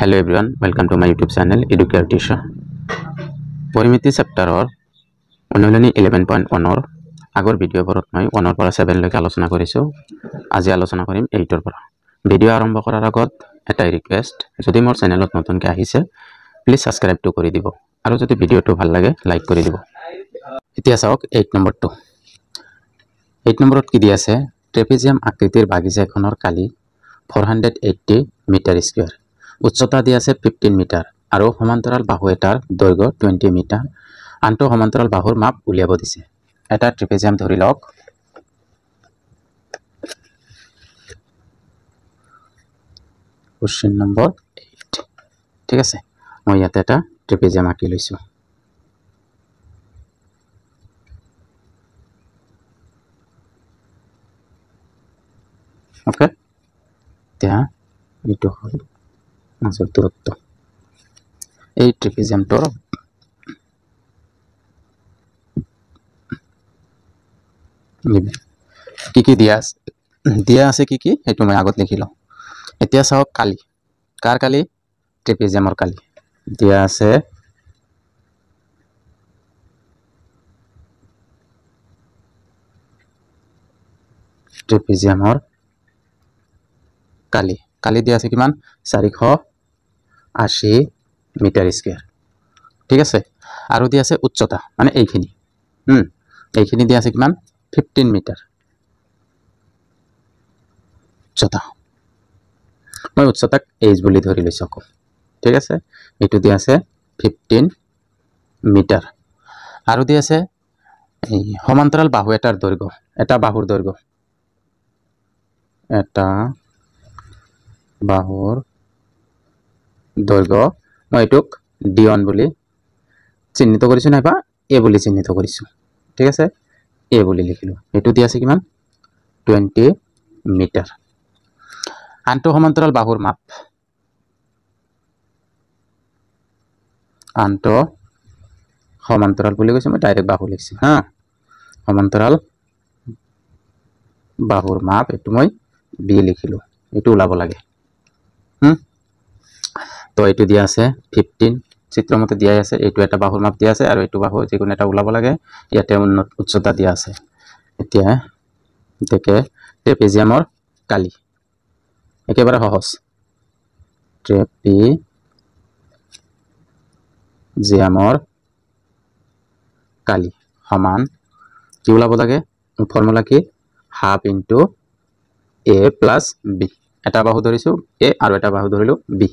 Hello everyone, welcome to my YouTube channel Educare Teacher. পৰিমিতি চেপ্টাৰৰ অনুশীলনী 11.1 আগৰ ভিডিঅ'বোৰত মই 1 পৰা 7 লৈকে আলোচনা কৰিছোঁ। আজি আলোচনা কৰিম 8 পৰা। ভিডিঅ' আৰম্ভ কৰাৰ আগত এটাই ৰিকুৱেষ্ট, যদি মোৰ চেনেলত নতুনকৈ আহিছে প্লিজ সাবস্ক্ৰাইবটো কৰি দিব আৰু যদি ভিডিঅ'টো ভাল লাগে লাইক কৰি দিব। এতিয়া চাওক 8 নম্বৰটো। 8 নম্বৰত কি দি আছে? ট্ৰেপিজিয়াম আকৃতিৰ বাগিচা এখনৰ কালি 480 মিটাৰ স্কয়াৰ। উচ্চতা দি আছে 15 মিটাৰ আৰু সমান্তৰাল বাহু এটাৰ দৈৰ্ঘ্য 20 মিটাৰ। আনটো সমান্তৰাল বাহুৰ মাপ উলিয়াব দিছে। এটা ট্ৰেপিজিয়াম ধৰি লওক। Question number 8। ঠিক আছে, মই ইয়াতে এটা ট্ৰেপিজিয়াম আঁকি লৈছোঁ। ওকে, এতিয়া এইটো হ'ল মাজৰ দূৰত্ব। এই ট্ৰেপিজিয়ামটোৰ কি কি দিয়া আছে কি কি সেইটো মই আগত লিখি লওঁ। এতিয়া চাওক কালি, কাৰ কালি? ট্ৰেপিজিয়ামৰ কালি দিয়া আছে ট্ৰেপিজিয়ামৰ কালি। কালি দিয়া আছে কিমান? 480 মিটাৰ স্কয়াৰ। ঠিক আছে, আৰু দিয়া আছে উচ্চতা, মানে এইখিনি এইখিনি দিয়া আছে কিমান? 15 মিটাৰ উচ্চতা। মই উচ্চতাক এইচ বুলি ধৰি লৈছোঁ আকৌ। ঠিক আছে, এইটো দিয়া আছে 15 মিটাৰ আৰু দিয়া আছে এই সমান্তৰাল বাহু এটাৰ দৈৰ্ঘ্য, এটা বাহুৰ দৈৰ্ঘ্য, এটা বাহুৰ দৈৰ্ঘ্য মই এইটোক D1 বুলি চিহ্নিত কৰিছোঁ, নাইবা এ বুলি চিহ্নিত কৰিছোঁ। ঠিক আছে, এ বুলি লিখিলোঁ। এইটো দিয়া আছে কিমান? 20 মিটাৰ। আনটো সমান্তৰাল বাহুৰ মাপ, আনটো সমান্তৰাল বুলি কৈছোঁ, মই ডাইৰেক্ট বাহু লিখিছোঁ হা। সমান্তৰাল বাহুৰ মাপ এইটো মই বি লিখিলোঁ। এইটো ওলাব লাগে। তো এইটো দিয়া আছে 15, চিত্ৰমতে দিয়াই আছে। এইটো এটা বাহুৰ মাপ দিয়া আছে আৰু এইটো বাহু যিকোনো এটা ওলাব লাগে। ইয়াতে উচ্চতা দিয়া আছে। এতিয়া ট্ৰেপিজিয়ামৰ কালি একেবাৰে সহজ। ট্ৰেপিজিয়ামৰ কালি সমান কি ওলাব লাগে? ফৰ্মুলা কি? Half into A plus B. এটা বাহু ধৰিছোঁ এ আৰু এটা বাহু ধৰিলোঁ বি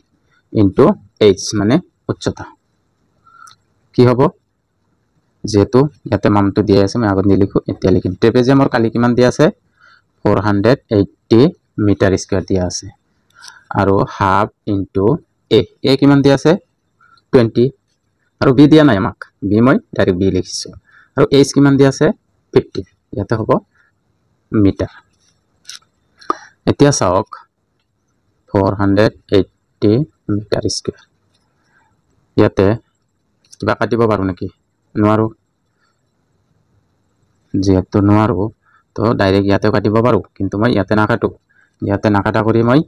ইনটু এইচ, মানে উচ্চতা। কি হ'ব? যেহেতু ইয়াতে মানটো দিয়া আছে মই আগত নিলিখোঁ, এতিয়া লিখিম। ট্ৰেপিজিয়ামৰ কালি কিমান দিয়া আছে? 480 মিটাৰ স্কয়াৰ দিয়া আছে আৰু হাফ ইনটু এ কিমান দিয়া আছে? 20 আৰু বি দিয়া নাই আমাক, বি মই ডাইৰেক্ট বি লিখিছোঁ। আৰু এইচ কিমান দিয়া আছে? 15। ইয়াতে হ'ব মিটাৰ। এতিয়া চাওক 480 মিটাৰ স্কয়াৰ। ইয়াতে কিবা কাটিব পাৰোঁ নেকি? নোৱাৰোঁ। যিহেতু নোৱাৰোঁ তো ডাইৰেক্ট ইয়াতে কাটিব পাৰোঁ, কিন্তু মই ইয়াতে নাকাটো। ইয়াতে নাকাটা কৰি মই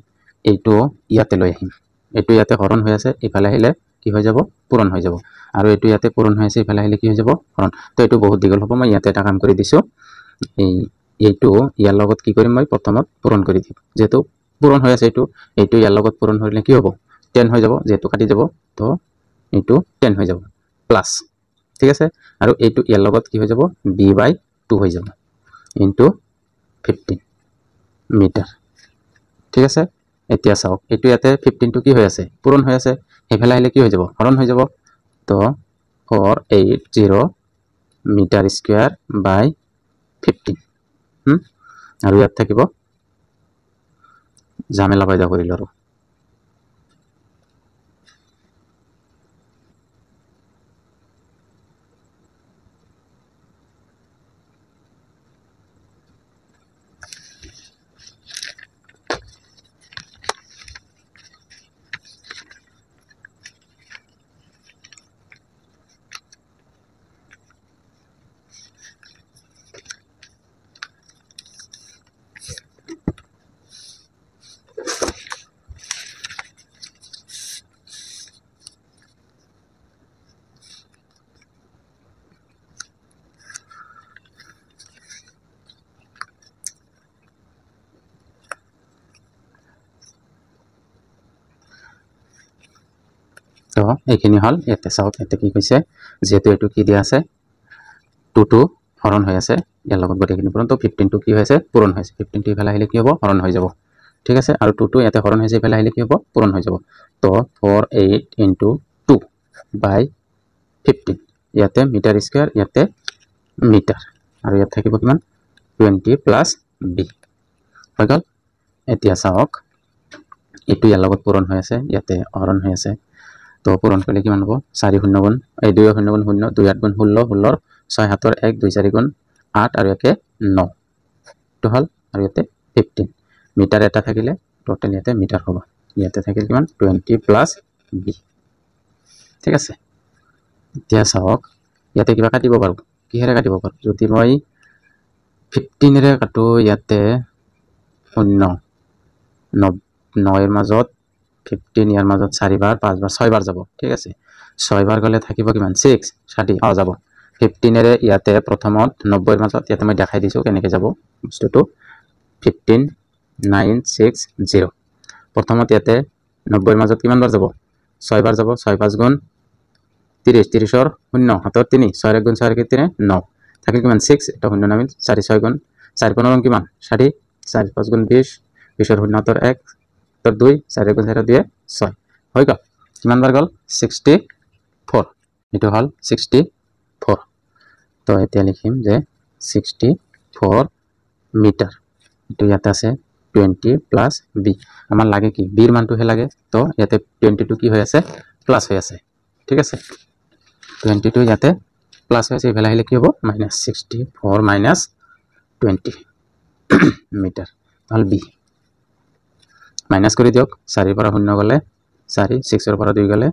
এইটো ইয়াতে লৈ আহিম। এইটো ইয়াতে হৰণ হৈ আছে, ইফালে আহিলে কি হৈ যাব? পূৰণ হৈ যাব। আৰু এইটো ইয়াতে পূৰণ হৈ আছে, ইফালে আহিলে কি হৈ যাব? হৰণ। তো এইটো বহুত দীঘল হ'ব। মই ইয়াতে এটা কাম কৰি দিছোঁ, এইটো ইয়াৰ লগত কি কৰিম? মই প্ৰথমত পূৰণ কৰি দিম। যেহেতু পূৰণ হৈ আছে, এইটো ইয়াৰ লগত পূৰণ কৰিলে কি হ'ব? 10 হৈ যাব। যেহেতু কাটি যাব তো এইটো 10 হৈ যাব প্লাছ। ঠিক আছে, আৰু এইটো ইয়াৰ লগত কি হৈ যাব? b/2 হৈ যাব ইনটু 15 মিটাৰ। ঠিক আছে, এতিয়া চাওক এইটো ইয়াতে 15টো কি হৈ আছে? পূৰণ হৈ আছে। সেইফালে আহিলে কি হৈ যাব? হৰণ হৈ যাব। তো 480 মিটাৰ স্কয়াৰ বাই 15। আৰু ইয়াত থাকিব ঝামেলা পাইদা কৰিলোঁ আৰু। তো এইখিনি হল ইয়াতে চাওক ইয়াতে কি কৈছে যেহেতু এইটো কি দিয়া আছে 2 হৰণ হৈ আছে ইয়াৰ লগত গোটেইখিনি পূৰণ তো 15 কি হৈছে পূৰণ হৈছে 15 ইফালে আহিলে কি হ'ব হৰণ হৈ যাব ঠিক আছে আৰু 2 ইয়াতে হৰণ হৈছে ইফালে আহিলে কি হ'ব পূৰণ হৈ যাব তো 48 into 2 by 15 ইয়াতে মিটাৰ স্কয়াৰ ইয়াতে মিটাৰ আৰু ইয়াত থাকিব কিমান 20 plus b হৈ গল এতিয়া চাওক এটো ইয়াৰ লগত পূৰণ হৈ আছে ইয়াতে হৰণ হৈ আছে তো পূৰণ কৰিলে কিমান হ'ব 4 শূন্য গুণ এই 2 শূন্য গুণ 0 2 8 গুণ 16 16 6 7 1 2 4 গুণ 8 আৰু একে 9 তো হল আৰু ইয়াতে 15 মিটাৰ এটা থাকিলে টোটাল ইয়াতে মিটাৰ হ'ব ইয়াতে থাকিল কিমান 20 plus b ঠিক আছে এতিয়া চাওক ইয়াতে কিবা কাটিব পাৰো কিহেৰে কাটিব পাৰো যদি মই 15 ৰে কাটো ইয়াতে 0 9 এৰ মাজত 15 ইয়াৰ মাজত 4 বাৰ 5 বাৰ 6 বাৰ যাব ঠিক আছে 6 বাৰ গলে থাকিব কিমান 6 60 যাব 15 এৰে ইয়াতে প্ৰথমত 90 এর মাজত ইয়াতে মই দেখাই দিছো কেনেকৈ যাব বস্তুটো 15 9 6 0 প্ৰথমত ইয়াতে 90 এৰ মাজত কিমান বাৰ যাব 6 বাৰ যাব 6 5 গুণ 30 30 ৰ 0 হাতৰ 3 6 গুণ 6 কে 3 9 থাকিল কিমান 6 এটা 0 নামিল 4 6 গুণ 4 15 কিমান 60 4 5 গুণ 20 20 ৰ 0 হাতৰ 1 तर 2 4 গুণ 4 দিয়ে 6 হৈ গল কিমান বাৰ গল 64 এটো হল 64 তো এতিয়া লিখিম যে 64 মিটাৰ এটো ইয়াতে আছে 20 plus b আমাৰ লাগে কি b ৰ মানটো হে লাগে তো ইয়াতে 22 কি হৈ আছে প্লাস হৈ আছে ঠিক আছে 22 ইয়াতে প্লাস হৈ আছে ইফালে আহিলে কি হ'ব -64 minus 20 মিটাৰ হল b মাইনাস কৰি দিয়ক 4 পৰা 0 গলে 4 6 ৰ পৰা 2 গলে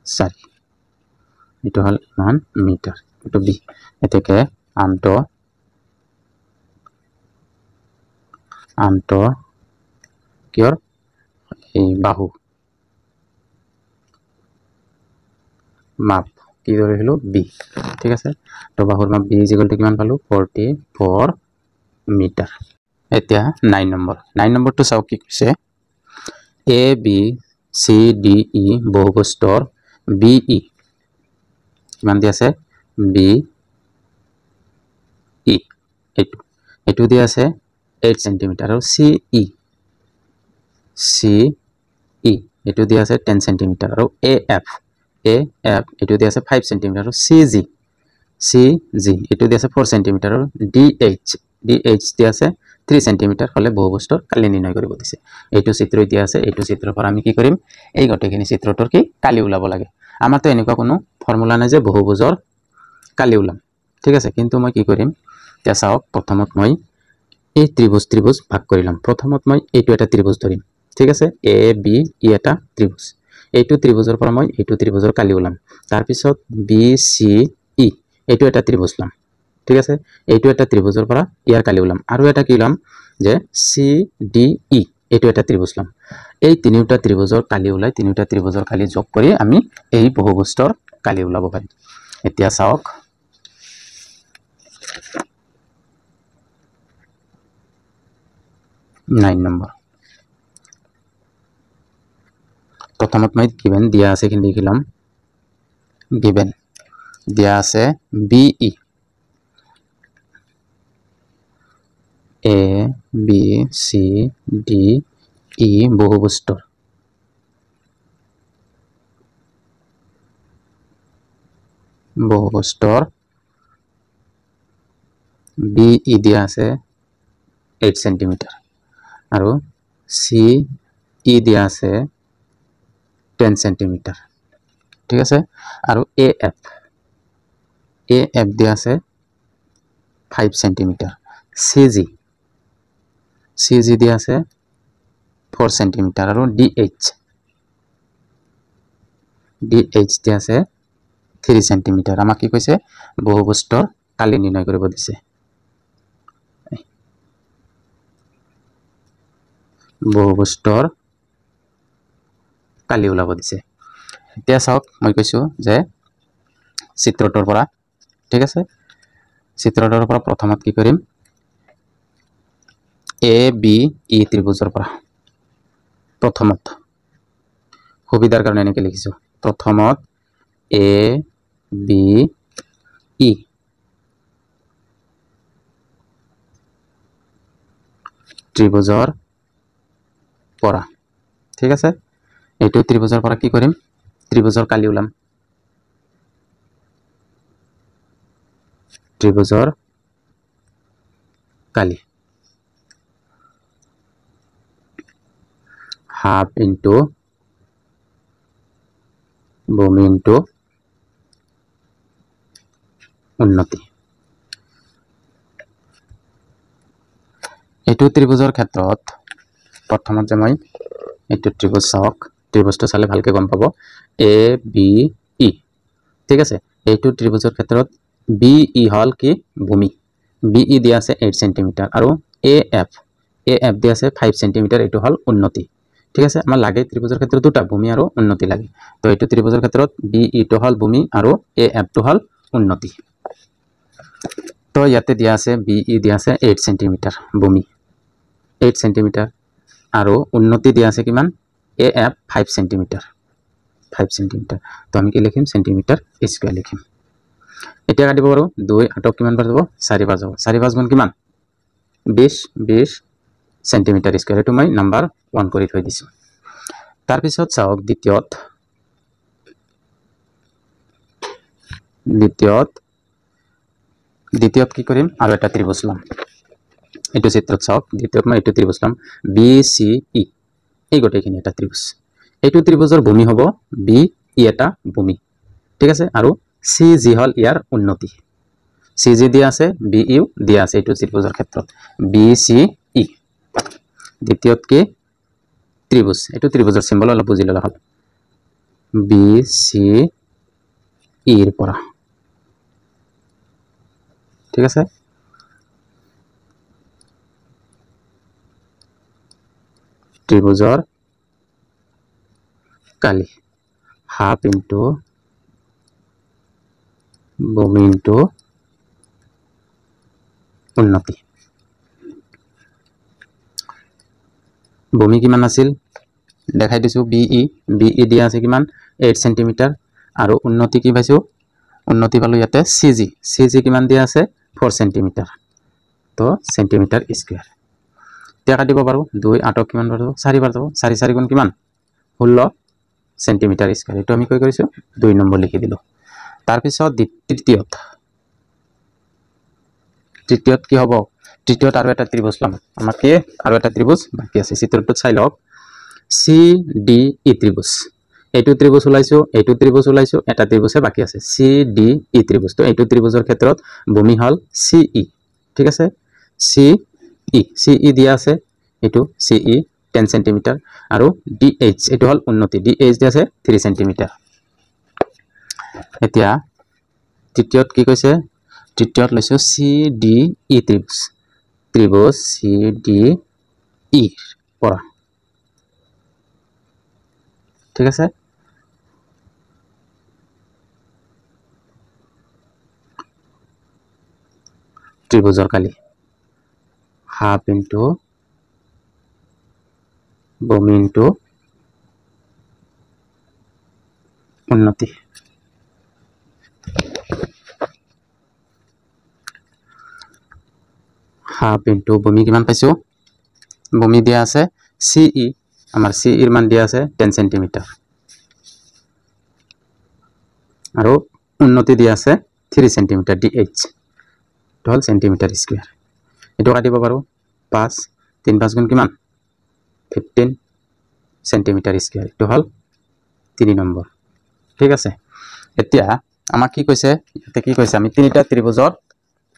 4 এটো হল মান মিটাৰ এটো b এতেকে আনটো কিয়ৰ এই বাহু মাপ কি ধৰে হলো b ঠিক আছে তো বাহুৰ মাপ b কিমান পালো 44 মিটাৰ এতিয়া 9 নম্বৰটো চাও কি কৈছে a b c d e বহুবস্তৰ be কিমান দি আছে b e এটো দি আছে 8 cm আৰু c e এটো দি আছে 10 cm আৰু a f এটো দি আছে 5 cm আৰু c g এটো দি আছে 4 cm আৰু d h দি আছে 3 cm হলে বহুবস্তৰ কালি নিৰ্ণয় কৰিব দিছে এইটো চিত্ৰ দিয়া আছে এইটো চিত্ৰৰ পৰা আমি কি কৰিম এই গটেখিনি চিত্ৰটোৰ কি কালি উলাব লাগে আমাৰটো এনেকুৱা কোনো ফৰ্মুলা নাই যে বহুভুজৰ কালি উলাম ঠিক আছে কিন্তু মই কি কৰিম তে চাওক প্ৰথমত মই এই ত্ৰিভুজ ভাগ কৰিলাম প্ৰথমত মই এইটো এটা ত্ৰিভুজ ধৰিম ঠিক আছে a b e এটা ত্ৰিভুজ এইটো ত্ৰিভুজৰ পৰা মই এইটো ত্ৰিভুজৰ কালি উলাম তাৰ পিছত b c e এইটো এটা ত্ৰিভুজ লাম ঠিক আছে এইটো এটা ত্ৰিভুজৰ পৰা ইয়াৰ কালি উলাম আৰু এটা কি উলাম যে c d e এইটো এটা ত্ৰিভুজ লাম এই তিনিটা ত্ৰিভুজৰ কালি উলাই তিনিটা ত্ৰিভুজৰ কালি যোগ কৰি আমি এই বহুবস্তৰ কালি উলাব পাৰিম এতিয়া চাওক 9 নম্বৰ প্ৰথমত মই গিভেন দিয়া আছে কি লিখিলাম গিভেন দিয়া আছে be a b c d e বহুবস্তৰ be দিয়া আছে 8 cm আৰু c e দিয়া আছে 10 cm ঠিক আছে আৰু af দিয়া আছে 5 cm cg দিয়া আছে 4 cm আৰু dh দিয়া আছে 3 cm আমাক কি কৈছে বহুবস্তৰ কালি নিৰ্ণয় কৰিব দিছে বহুবস্তৰ কালি উলাব দিছে এতিয়া চাওক মই কৈছো যে চিত্ৰটোৰ পৰা ঠিক আছে চিত্ৰটোৰ পৰা প্ৰথমত কি কৰিম a b e ত্ৰিভুজৰ পৰা প্ৰথমত সুবিধাৰ কাৰণে এনেকৈ লিখিছো প্ৰথমত এ বি ই ত্ৰিভুজৰ পৰা ঠিক আছে এইটো ত্ৰিভুজৰ পৰা কি কৰিম ত্ৰিভুজৰ কালি ওলাম ত্ৰিভুজৰ কালি half into ভূমি into উন্নতি এইটো ত্ৰিভুজৰ ক্ষেত্ৰত প্ৰথমত যে মই এইটো ত্ৰিভুজ চাওক ত্ৰিভুজটো চালে ভালকে গম পাব এ বি ই ঠিক আছে এইটো ত্ৰিভুজৰ ক্ষেত্ৰত বি ই হল কি ভূমি বি ই দিয়া আছে 8 সেন্টিমিটাৰ আৰু এ এফ দিয়া আছে 5 সেন্টিমিটাৰ এইটো হল উন্নতি ঠিক আছে আমাৰ লাগে ত্ৰিভুজৰ ক্ষেত্ৰত দুটা ভূমি আৰু উন্নতি লাগে তো এইটো ত্ৰিভুজৰ ক্ষেত্ৰত বি ই টো হল ভূমি আৰু এ এফ টো হল উন্নতি তো ইয়াতে দিয়া আছে বি ই দিয়া আছে 8 সেন্টিমিটাৰ ভূমি 8 সেন্টিমিটাৰ আৰু উন্নতি দিয়া আছে কিমান এ এফ 5 সেন্টিমিটাৰ 5 সেন্টিমিটাৰ তো আমি কি লিখিম সেন্টিমিটাৰ স্কয়াৰ লিখিম এতিয়া কাটিব পাৰো 2 8 কিমান বাৰ যাব 4 বাৰ যাব 4 5 গুণ কিমান 20 সেন্টিমিটাৰ স্কয়াৰ এটো মই নাম্বাৰ 1 কৰি থৈ দিছো তাৰ পিছত চাওক দ্বিতীয়ত কি কৰিম আৰু এটা ত্ৰিভুজ লম এইটো চিত্ৰত চাওক দ্বিতীয়ত মই এইটো ত্ৰিভুজ লম বি সি ই এই গোটেইখিনি এটা ত্ৰিভুজ এইটো ত্ৰিভুজৰ ভূমি হ'ব বি ই এটা ভূমি ঠিক আছে আৰু সি জি হল ইয়াৰ উন্নতি সি জি দিয়া আছে বি ইউ দিয়া আছে এইটো ত্ৰিভুজৰ ক্ষেত্ৰত বি সি ই দ্বিতীয়ত কি ত্ৰিভুজ এইটো ত্ৰিভুজৰ সিম্বল অলপ বুজি ললা হল বি সি ইৰ পৰা ঠিক আছে ত্ৰিভুজৰ কালি হাফ ইনটু ভূমি ইনটু উন্নতি ভূমি কিমান আছিল দেখাই দিছো বি ই দিয়া আছে কিমান 8 সেন্টিমিটাৰ আৰু উন্নতি কি পাইছো উন্নতি পালো ইয়াতে সি জি কিমান দিয়া আছে 4 সেন্টিমিটাৰ তো সেন্টিমিটাৰ স্কয়াৰ এতিয়া কাটিব পাৰো 2 8 কিমান বাৰ যাব 4 বাৰ যাব 4 4 গুণ কিমান 16 সেন্টিমিটাৰ স্কয়াৰ এটো আমি কই কৰিছো 2 নম্বৰ লিখি দিলো তাৰ পিছত তৃতীয়ত কি হ'ব তৃতীয়ত আৰু এটা ত্ৰিভুজ লম আমাকে আৰু এটা ত্ৰিভুজ বাকি আছে চিত্ৰটো চাই লওক সি ডি ই ত্ৰিভুজ এইটো ত্ৰিভুজ ওলাইছো এটা ত্ৰিভুজে বাকি আছে সি ডি ই ত্ৰিভুজ তো এইটো ত্ৰিভুজৰ ক্ষেত্ৰত ভূমি হল সি ই ঠিক আছে সি ই দিয়া আছে এইটো সি ই 10 সেন্টিমিটাৰ আৰু ডি এইচ এইটো হল উন্নতি ডি এইচ দিয়া আছে 3 সেন্টিমিটাৰ এতিয়া তৃতীয়ত কি কৈছে তৃতীয়ত লৈছো সি ডি ই ত্ৰিভুজ সি ডি ই পৰা ঠিক আছে ত্ৰিভুজৰ কালি হাফ ইনটু ভূমি ইনটু উন্নতি হাফ ইনটু ভূমি কিমান পাইছো ভূমি দিয়া আছে সি ই আমাৰ সি ইৰ মান দিয়া আছে 10 সেন্টিমিটাৰ আৰু উন্নতি দিয়া আছে 3 সেন্টিমিটাৰ ডি এইচ টল সেন্টিমিটাৰ স্কয়াৰ এটো কাটিব পাৰো 5 3 5 গুণ কিমান 15 সেন্টিমিটাৰ স্কয়াৰ এটো হল 3 নম্বৰ ঠিক আছে এতিয়া আমাক কি কৈছে এতে কি কৈছে আমি তিনিটা ত্ৰিভুজৰ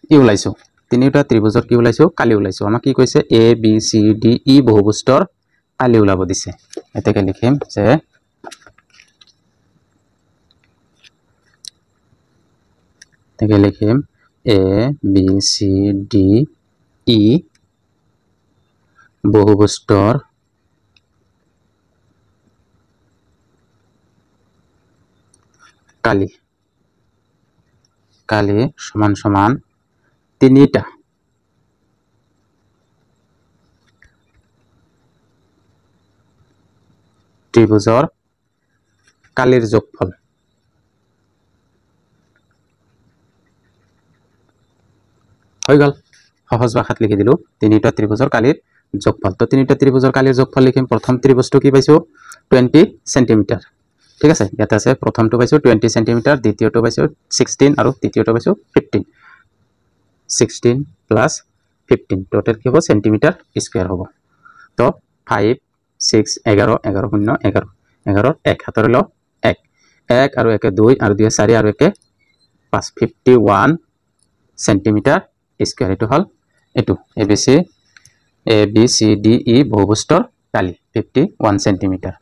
কি ওলাইছো তিনিটা ত্ৰিভুজৰ কি ওলাইছো কালি ওলাইছো আমাক কি কৈছে A B C D E বহুভুজৰ কালি ওলাব দিছে এতেকে লিখিম যে A B C D E বহুভুজৰ কালি সমান সমান তিনিটা ত্ৰিভুজৰ কালিৰ যোগফল হৈ গ'ল সহজ ভাষাত লিখি দিলো তিনিটা ত্ৰিভুজৰ কালিৰ যোগফল তো তিনিটা ত্ৰিভুজৰ কালিৰ যোগফল লিখিম প্ৰথম ত্ৰিভুজটো কি পাইছো 20 সেন্টিমিটাৰ ঠিক আছে ইয়াতে আছে প্ৰথমটো পাইছো 20 সেন্টিমিটাৰ দ্বিতীয়টো পাইছো 16 আৰু তৃতীয়টো পাইছো 15 16 প্লাস 15 টোটাল কি হ'ব সেন্টিমিটার স্কয়ার হ'ব তো 5 6 11 11 0 11 11 1 হাতৰ ল 1 1 আৰু 1 2 আৰু 2 4 আৰু 1 5 51 সেন্টিমিটাৰ স্কয়াৰ এটো হল এটো ABC A B C D E বহুভুজৰ Kali 51 centimetre